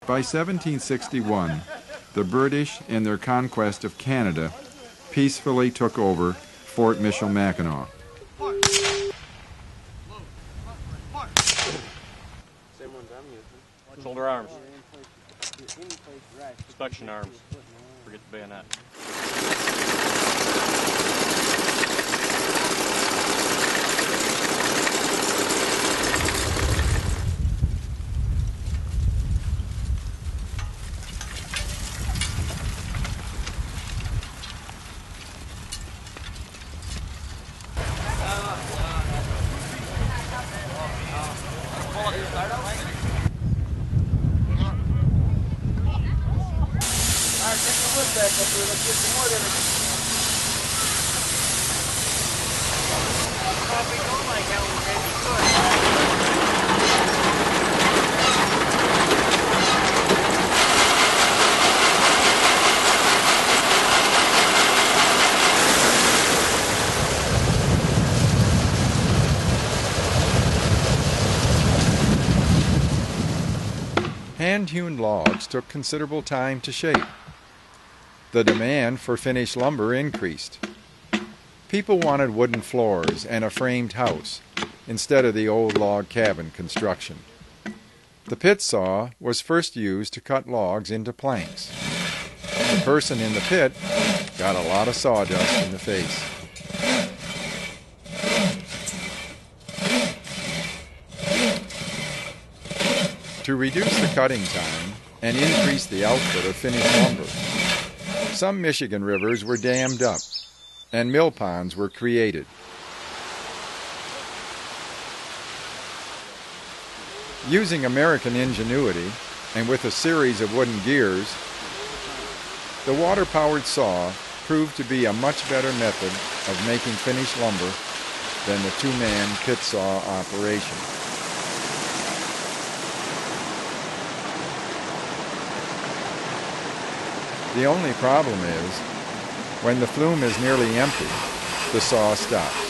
By 1761, the British, in their conquest of Canada, peacefully took over Fort Michilimackinac. Shoulder arms. Inspection arms. Forget the bayonet. Hand-hewn logs took considerable time to shape. The demand for finished lumber increased. People wanted wooden floors and a framed house instead of the old log cabin construction. The pit saw was first used to cut logs into planks. The person in the pit got a lot of sawdust in the face. To reduce the cutting time and increase the output of finished lumber, some Michigan rivers were dammed up and mill ponds were created. Using American ingenuity and with a series of wooden gears, the water-powered saw proved to be a much better method of making finished lumber than the two-man pit saw operation. The only problem is, when the flume is nearly empty, the saw stops.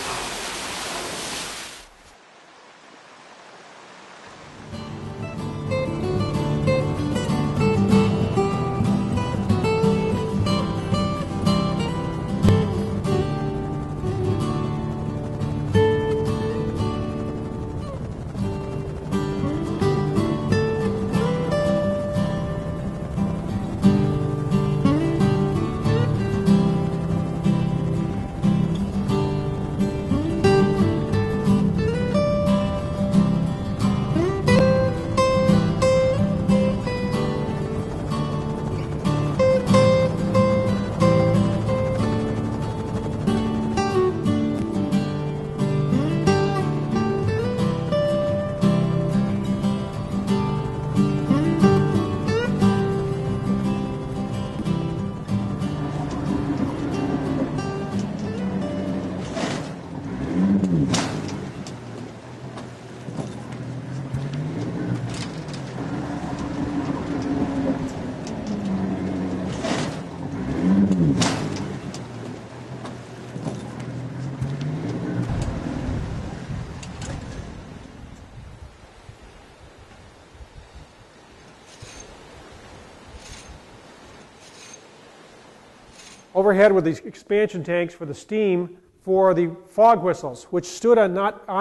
Overhead were these expansion tanks for the steam for the fog whistles, which stood on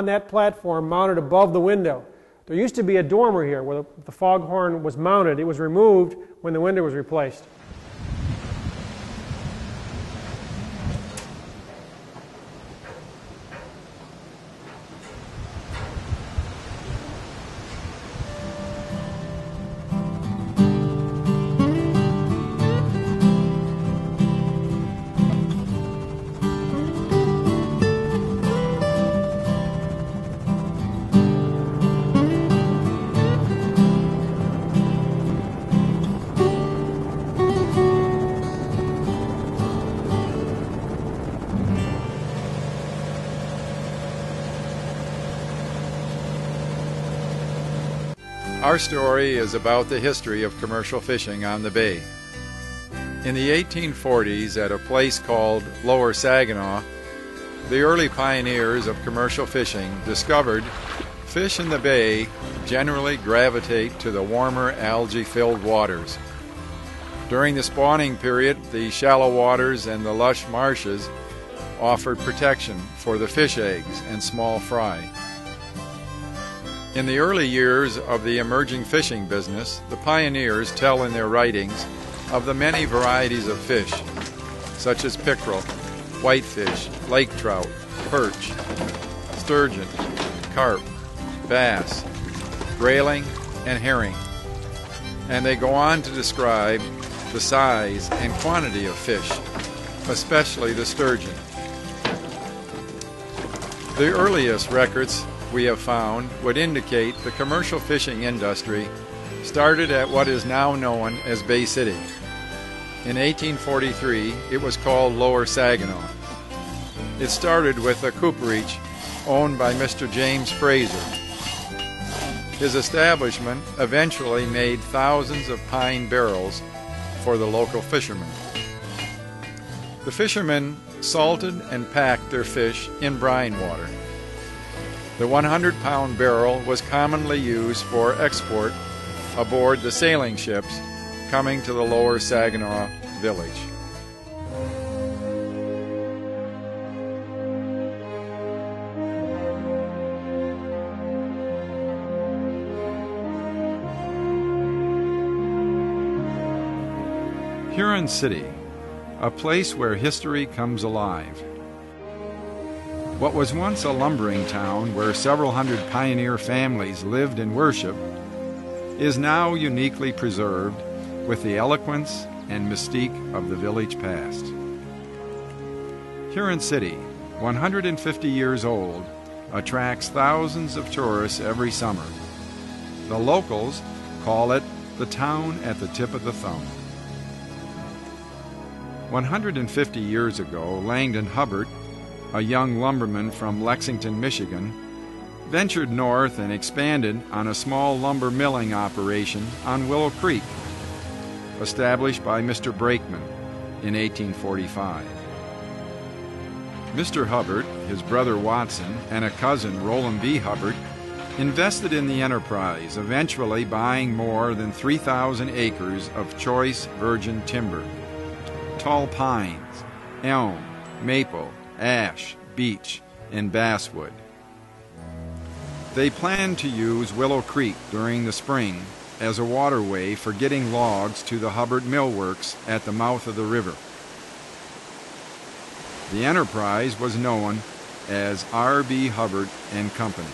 that platform mounted above the window. There used to be a dormer here where the foghorn was mounted. It was removed when the window was replaced. Our story is about the history of commercial fishing on the bay. In the 1840s, at a place called Lower Saginaw, the early pioneers of commercial fishing discovered fish in the bay generally gravitate to the warmer algae-filled waters. During the spawning period, the shallow waters and the lush marshes offered protection for the fish eggs and small fry. In the early years of the emerging fishing business, the pioneers tell in their writings of the many varieties of fish, such as pickerel, whitefish, lake trout, perch, sturgeon, carp, bass, grayling, and herring. And they go on to describe the size and quantity of fish, especially the sturgeon. The earliest records we have found would indicate the commercial fishing industry started at what is now known as Bay City. In 1843, it was called Lower Saginaw. It started with a cooperage owned by Mr. James Fraser. His establishment eventually made thousands of pine barrels for the local fishermen. The fishermen salted and packed their fish in brine water. The 100-pound barrel was commonly used for export aboard the sailing ships coming to the Lower Saginaw village. Huron City, a place where history comes alive. What was once a lumbering town where several hundred pioneer families lived and worshiped is now uniquely preserved with the eloquence and mystique of the village past. Huron City, 150 years old, attracts thousands of tourists every summer. The locals call it the town at the tip of the thumb. 150 years ago, Langdon Hubbard, a young lumberman from Lexington, Michigan, ventured north and expanded on a small lumber milling operation on Willow Creek, established by Mr. Brakeman in 1845. Mr. Hubbard, his brother Watson, and a cousin, Roland B. Hubbard, invested in the enterprise, eventually buying more than 3,000 acres of choice virgin timber, tall pines, elm, maple, ash, beech, and basswood. They planned to use Willow Creek during the spring as a waterway for getting logs to the Hubbard Millworks at the mouth of the river. The enterprise was known as R.B. Hubbard and Company.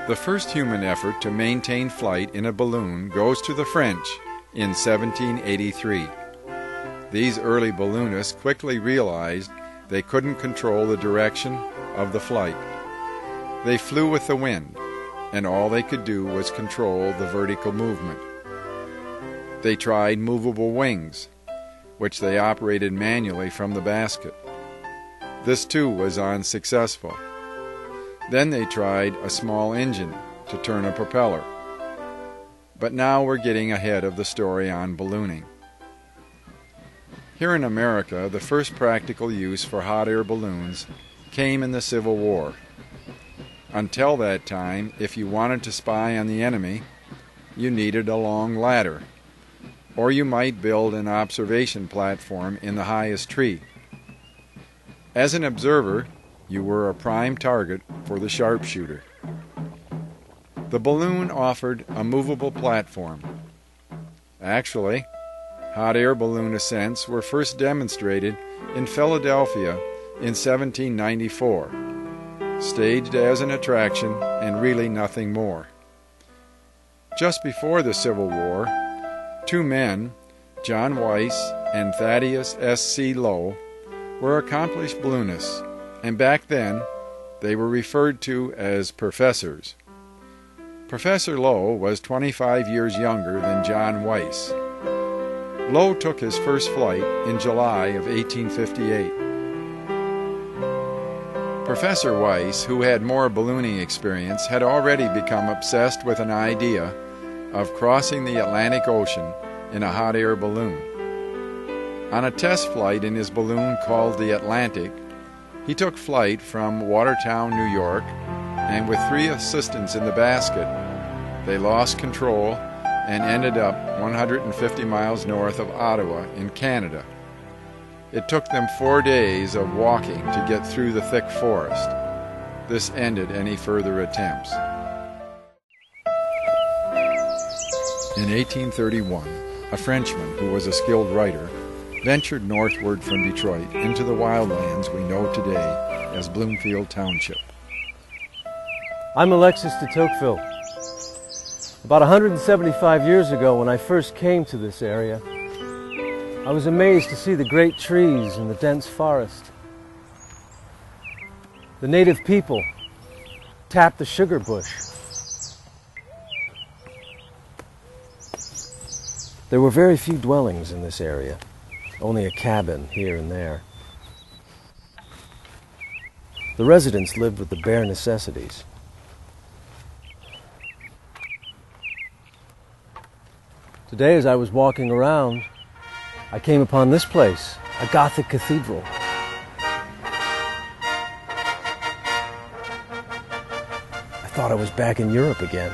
The first human effort to maintain flight in a balloon goes to the French in 1783. These early balloonists quickly realized they couldn't control the direction of the flight. They flew with the wind, and all they could do was control the vertical movement. They tried movable wings, which they operated manually from the basket. This too was unsuccessful. Then they tried a small engine to turn a propeller. But now we're getting ahead of the story on ballooning. Here in America, the first practical use for hot air balloons came in the Civil War. Until that time, if you wanted to spy on the enemy, you needed a long ladder, or you might build an observation platform in the highest tree. As an observer, you were a prime target for the sharpshooter. The balloon offered a movable platform. Actually, hot air balloon ascents were first demonstrated in Philadelphia in 1794, staged as an attraction and really nothing more. Just before the Civil War, two men, John Weiss and Thaddeus S.C. Lowe, were accomplished balloonists, and back then they were referred to as professors. Professor Lowe was 25 years younger than John Weiss. Lowe took his first flight in July of 1858. Professor Weiss, who had more ballooning experience, had already become obsessed with an idea of crossing the Atlantic Ocean in a hot air balloon. On a test flight in his balloon called the Atlantic, He took flight from Watertown, New York, and with 3 assistants in the basket, they lost control and ended up 150 miles north of Ottawa in Canada. It took them 4 days of walking to get through the thick forest. This ended any further attempts. In 1831, a Frenchman who was a skilled writer ventured northward from Detroit into the wildlands we know today as Bloomfield Township. I'm Alexis de Tocqueville. About 175 years ago, when I first came to this area, I was amazed to see the great trees and the dense forest. The native people tapped the sugar bush. There were very few dwellings in this area, only a cabin here and there. The residents lived with the bare necessities. Today, as I was walking around, I came upon this place, a Gothic cathedral. I thought I was back in Europe again.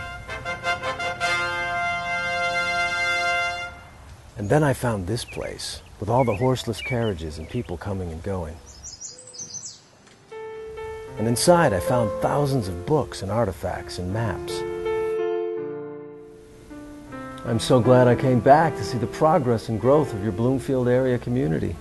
And then I found this place, with all the horseless carriages and people coming and going. And inside I found thousands of books and artifacts and maps. I'm so glad I came back to see the progress and growth of your Bloomfield area community.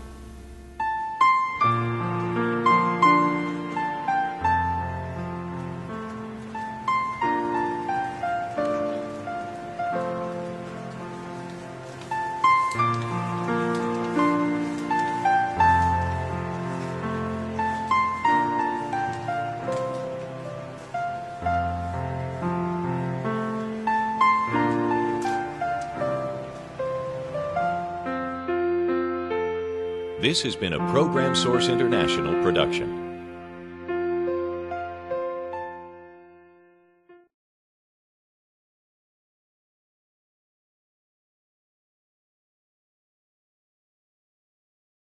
This has been a Program Source International production.